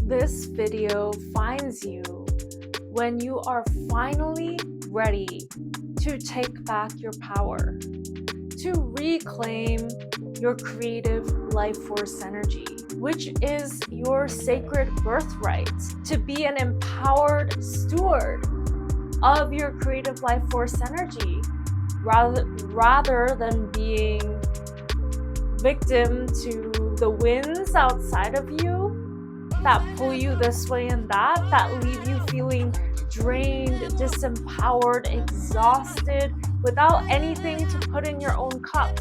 This video finds you when you are finally ready to take back your power, to reclaim your creative life force energy, which is your sacred birthright, to be an empowered steward of your creative life force energy, rather than being victim to the winds outside of you that pull you this way and that leave you feeling drained, disempowered, exhausted, without anything to put in your own cup.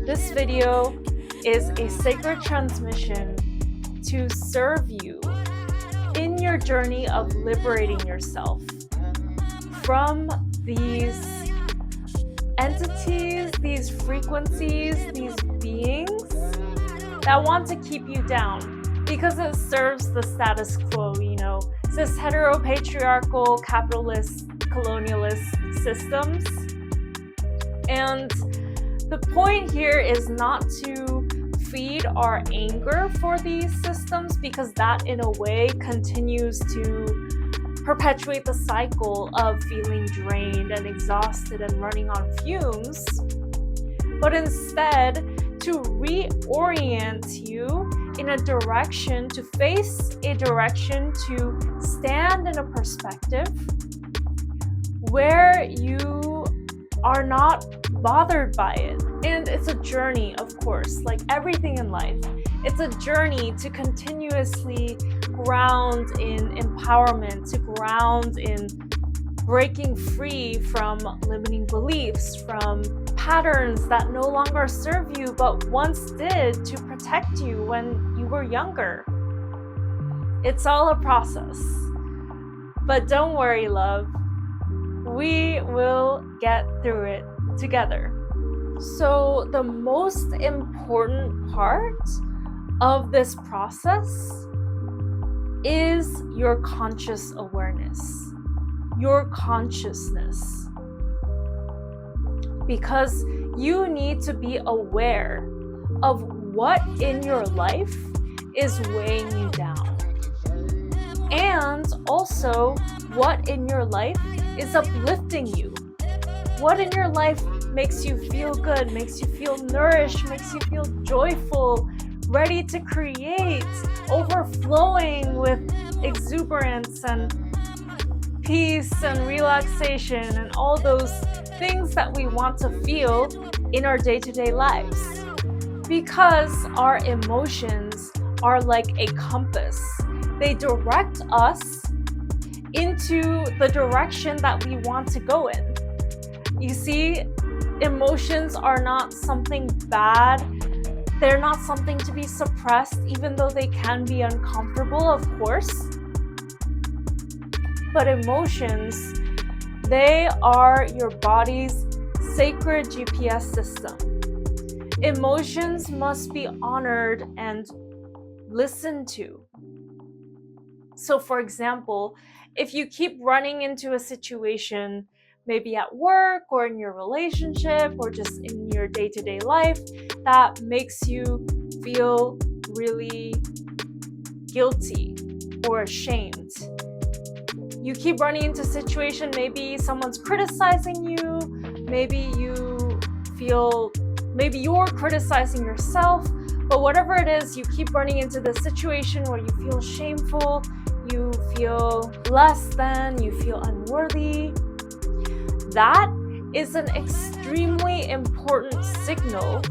This video is a sacred transmission to serve you in your journey of liberating yourself from these entities, these frequencies, these beings that want to keep you down because it serves the status quo, cis heteropatriarchal, capitalist, colonialist systems. And the point here is not to feed our anger for these systems, because that in a way continues to perpetuate the cycle of feeling drained and exhausted and running on fumes, but instead to reorient you in a direction, to face a direction, to stand in a perspective where you are not bothered by it. And it's a journey, of course, like everything in life. It's a journey to continuously ground in empowerment, to ground in breaking free from limiting beliefs, from patterns that no longer serve you but once did to protect you when you were younger. It's all a process. But don't worry, love. We will get through it together. So the most important part of this process is your conscious awareness, your consciousness. Because you need to be aware of what in your life is weighing you down. And also what in your life is uplifting you. What in your life makes you feel good, makes you feel nourished, makes you feel joyful, ready to create, overflowing with exuberance and peace and relaxation and all those things that we want to feel in our day-to-day lives. Because our emotions are like a compass. They direct us into the direction that we want to go in. You see, emotions are not something bad. They're not something to be suppressed, even though they can be uncomfortable, of course. But emotions, they are your body's sacred GPS system. Emotions must be honored and listened to. So for example, if you keep running into a situation, maybe at work or in your relationship or just in your day-to-day life, that makes you feel really guilty or ashamed. You keep running into a situation, maybe someone's criticizing you, maybe you're criticizing yourself, but whatever it is, you keep running into the situation where you feel shameful, you feel less than, you feel unworthy. That is an extremely important signal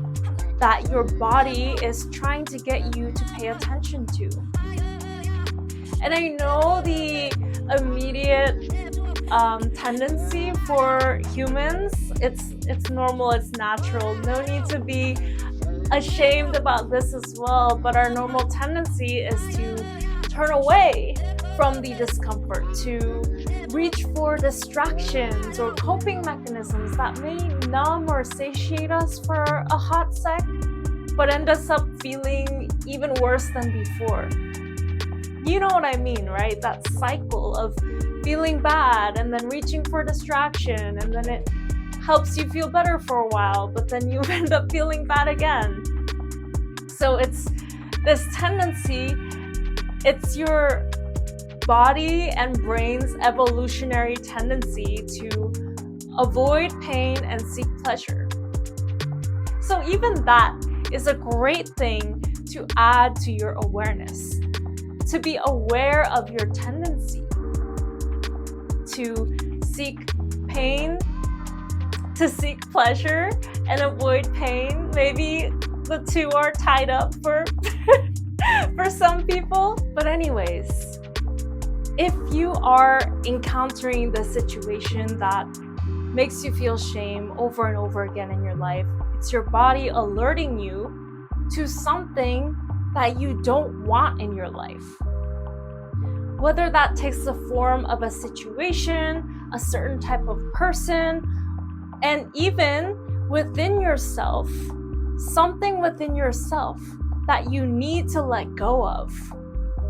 that your body is trying to get you to pay attention to. And I know the immediate tendency for humans, it's normal, it's natural, no need to be ashamed about this as well, but our normal tendency is to turn away from the discomfort, to reach for distractions or coping mechanisms that may numb or satiate us for a hot sec, but end us up feeling even worse than before. You know what I mean, right? That cycle of feeling bad and then reaching for distraction, and then it helps you feel better for a while, but then you end up feeling bad again. So it's this tendency It's your body and brain's evolutionary tendency to avoid pain and seek pleasure. So even that is a great thing to add to your awareness, to be aware of your tendency to seek pain, to seek pleasure, and avoid pain. Maybe the two are tied up for for some people. But anyways, if you are encountering the situation that makes you feel shame over and over again in your life, it's your body alerting you to something that you don't want in your life. Whether that takes the form of a situation, a certain type of person, and even within yourself, something within yourself that you need to let go of,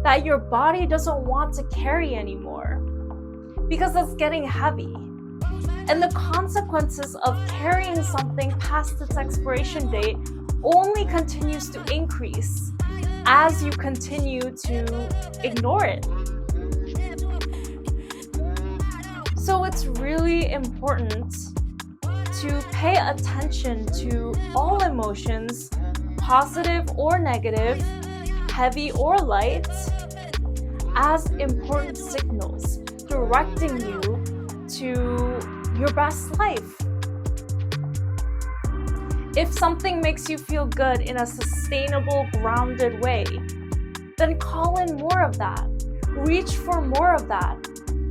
that your body doesn't want to carry anymore because it's getting heavy. And the consequences of carrying something past its expiration date only continues to increase as you continue to ignore it. So it's really important to pay attention to all emotions, positive or negative, heavy or light, as important signals directing you to your best life. If something makes you feel good in a sustainable, grounded way, then call in more of that. Reach for more of that.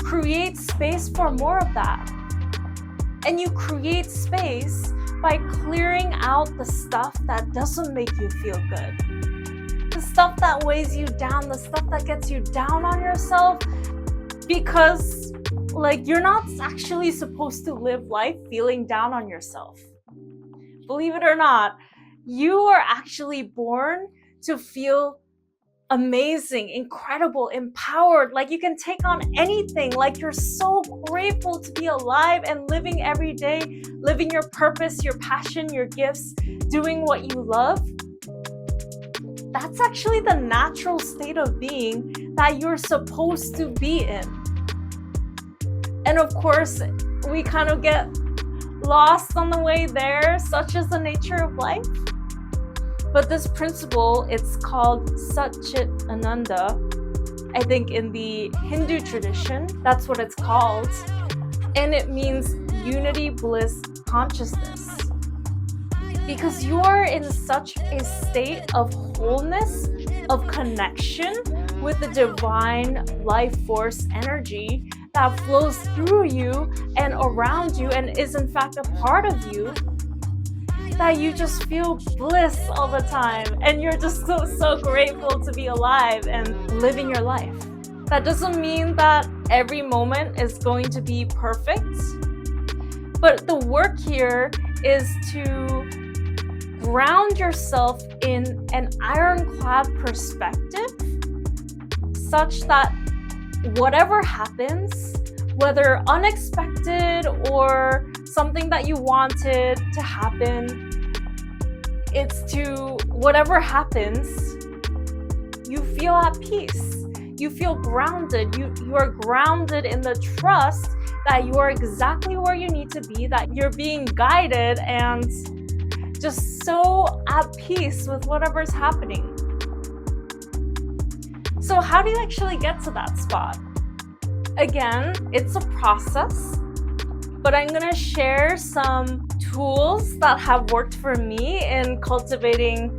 Create space for more of that. And you create space by clearing out the stuff that doesn't make you feel good. The stuff that weighs you down, the stuff that gets you down on yourself, because you're not actually supposed to live life feeling down on yourself. Believe it or not, you are actually born to feel amazing, incredible, empowered, like you can take on anything, like you're so grateful to be alive and living every day, living your purpose, your passion, your gifts, doing what you love. That's actually the natural state of being that you're supposed to be in. And of course, we kind of get lost on the way there, such is the nature of life. But this principle, it's called Satchit Ananda. I think in the Hindu tradition, that's what it's called. And it means unity, bliss, consciousness. Because you're in such a state of wholeness, of connection with the divine life force energy that flows through you and around you and is in fact a part of you, that you just feel bliss all the time and you're just so grateful to be alive and living your life. That doesn't mean that every moment is going to be perfect, but the work here is to ground yourself in an ironclad perspective such that whatever happens, whether unexpected or something that you wanted to happen, it's to whatever happens, you feel at peace. You feel grounded. You are grounded in the trust that you are exactly where you need to be, that you're being guided and just so at peace with whatever's happening. So how do you actually get to that spot? Again, it's a process, but I'm gonna share some tools that have worked for me in cultivating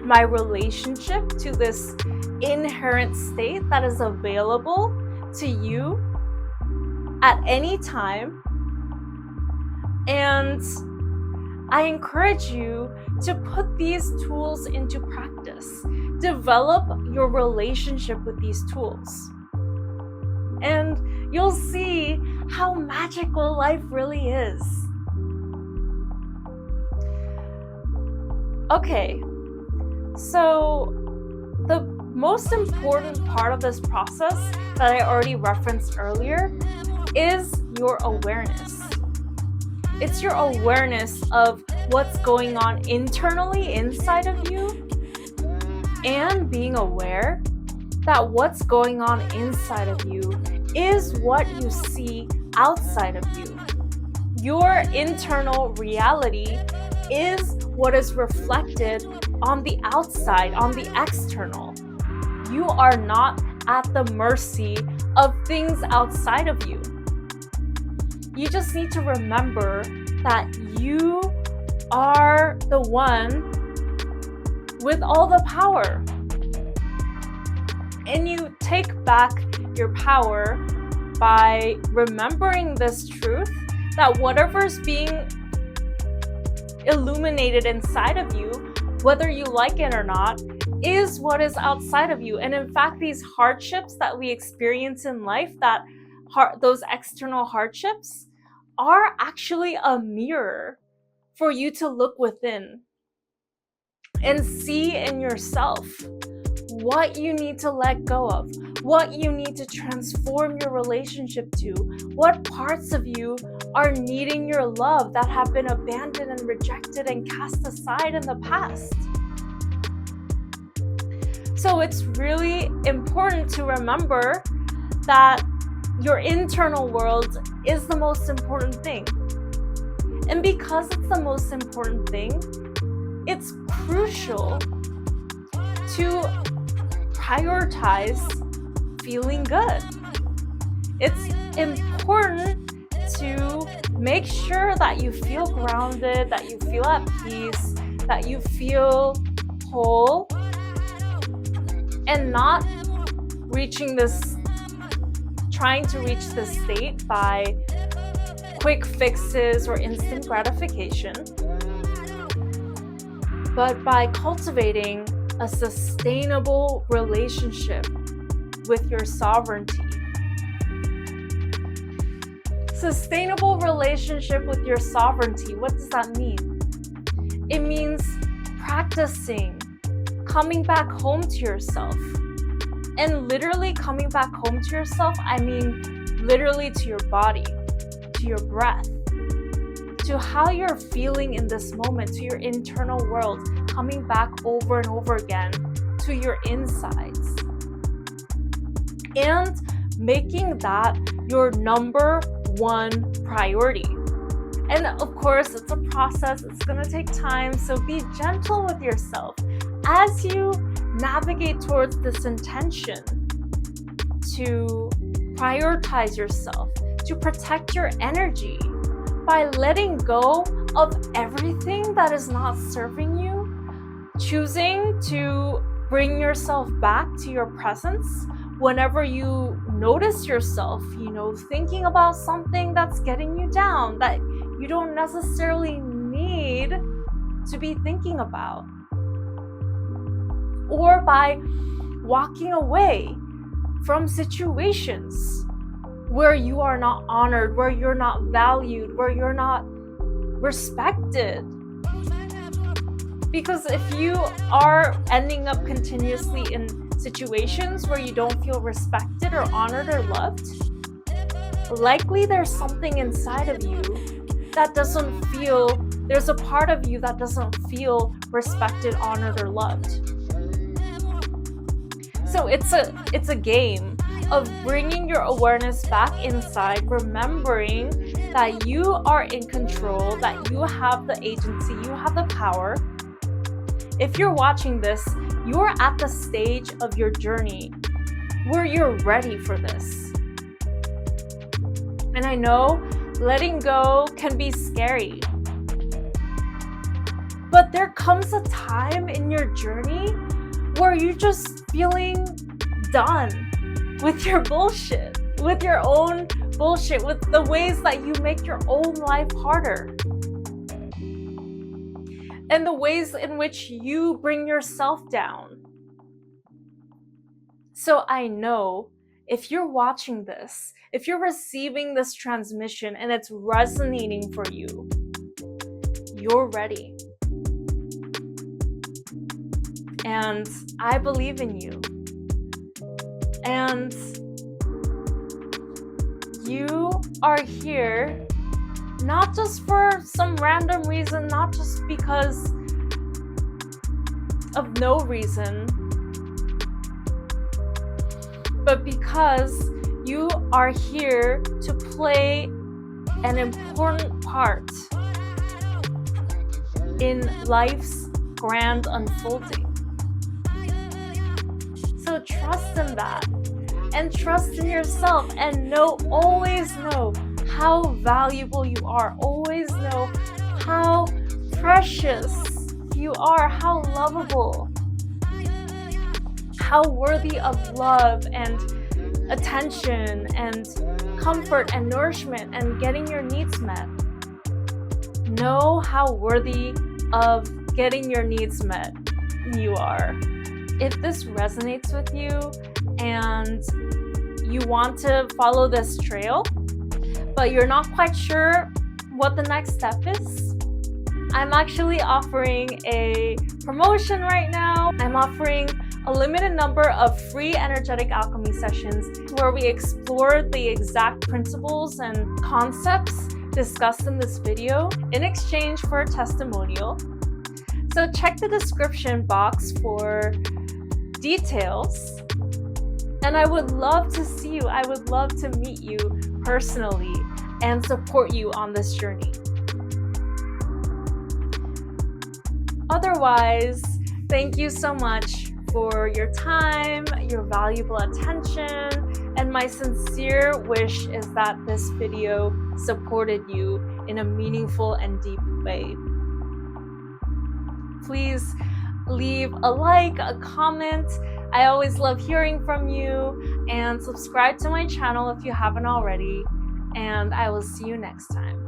my relationship to this inherent state that is available to you at any time. And I encourage you to put these tools into practice. Develop your relationship with these tools. And you'll see how magical life really is. Okay, so the most important part of this process that I already referenced earlier is your awareness. It's your awareness of what's going on internally inside of you, and being aware that what's going on inside of you is what you see outside of you. Your internal reality is what is reflected on the outside, on the external. You are not at the mercy of things outside of you. You just need to remember that you are the one with all the power. And you take back your power by remembering this truth that whatever's being illuminated inside of you, whether you like it or not, is what is outside of you. And in fact, these hardships that we experience in life, those external hardships, are actually a mirror for you to look within and see in yourself what you need to let go of, what you need to transform your relationship to, what parts of you are needing your love that have been abandoned and rejected and cast aside in the past. So it's really important to remember that your internal world is the most important thing. And because it's the most important thing, it's crucial to prioritize feeling good. It's important to make sure that you feel grounded, that you feel at peace, that you feel whole, and not trying to reach this state by quick fixes or instant gratification, but by cultivating a sustainable relationship with your sovereignty. Sustainable relationship with your sovereignty, what does that mean? It means practicing coming back home to yourself. And literally coming back home to yourself, I mean literally to your body, to your breath, to how you're feeling in this moment, to your internal world, coming back over and over again to your insides. And making that your number one priority. And of course, it's a process, it's gonna take time, so be gentle with yourself as you navigate towards this intention to prioritize yourself, to protect your energy by letting go of everything that is not serving you, choosing to bring yourself back to your presence whenever you notice yourself, thinking about something that's getting you down, that you don't necessarily need to be thinking about. Or by walking away from situations where you are not honored, where you're not valued, where you're not respected. Because if you are ending up continuously in situations where you don't feel respected or honored or loved, likely there's something inside of you that there's a part of you that doesn't feel respected, honored, or loved. So it's a game of bringing your awareness back inside, remembering that you are in control, that you have the agency, you have the power. If you're watching this, you're at the stage of your journey where you're ready for this. And I know letting go can be scary, but there comes a time in your journey where you're just feeling done with your bullshit, with your own bullshit, with the ways that you make your own life harder, and the ways in which you bring yourself down. So I know if you're watching this, if you're receiving this transmission and it's resonating for you, you're ready. And I believe in you. And you are here not just for some random reason, not just because of no reason, but because you are here to play an important part in life's grand unfolding. So trust in that, and trust in yourself, and always know how valuable you are. Always know how precious you are, how lovable, how worthy of love and attention and comfort and nourishment and getting your needs met. Know how worthy of getting your needs met you are. If this resonates with you and you want to follow this trail, but you're not quite sure what the next step is, I'm actually offering a promotion right now. I'm offering a limited number of free energetic alchemy sessions where we explore the exact principles and concepts discussed in this video in exchange for a testimonial. So check the description box for details. And I would love to see you. I would love to meet you personally and support you on this journey. Otherwise, thank you so much for your time, your valuable attention, and my sincere wish is that this video supported you in a meaningful and deep way. Please leave a like, a comment. I always love hearing from you, and subscribe to my channel if you haven't already, and I will see you next time.